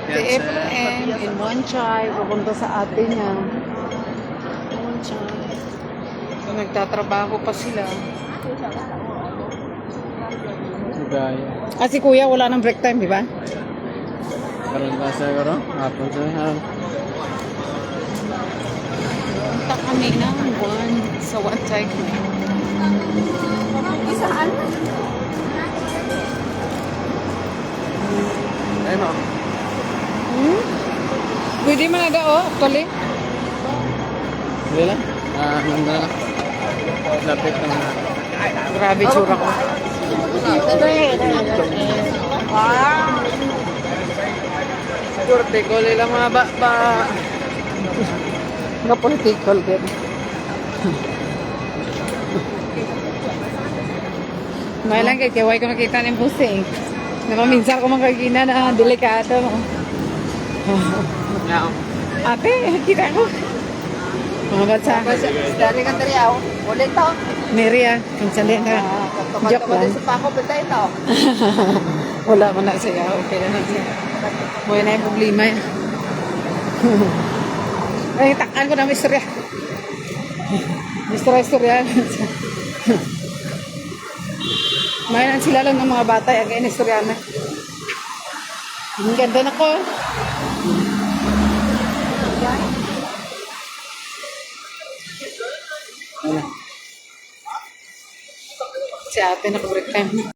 Si Efraim in Monchay, pupunta sa ate niya. Monchay. So, nagtatrabaho pa sila. Gaya. Si kuya wala nang break time, di ba? Karoon ba siguro? Hapon sa Punta kami ng sa one time. Saan? ayun o. Pwede man na daw, actually. Hindi lang. Nanda lang. Lapit naman na. Grabe tsura ko. Kurtikol ilang mga ba. Nga political din. May lang kay Kiway ko nakita ng busing. Namaminsan ko makagina na delikado. Yeah. Ate, kita ko. Mga batsa. Dari ka dari ako. Ulit to. Maria, minsan din ka. Joke lang. Sa pako pa ito. Wala man na siya. Okay na siya. Buhay na yung problema yan. Ay, takaan ko na may istorya. Istorya. Mayan sila lang ng mga bata. Ang ganyan istorya na. Ang ganda na ko. Si ate na break time.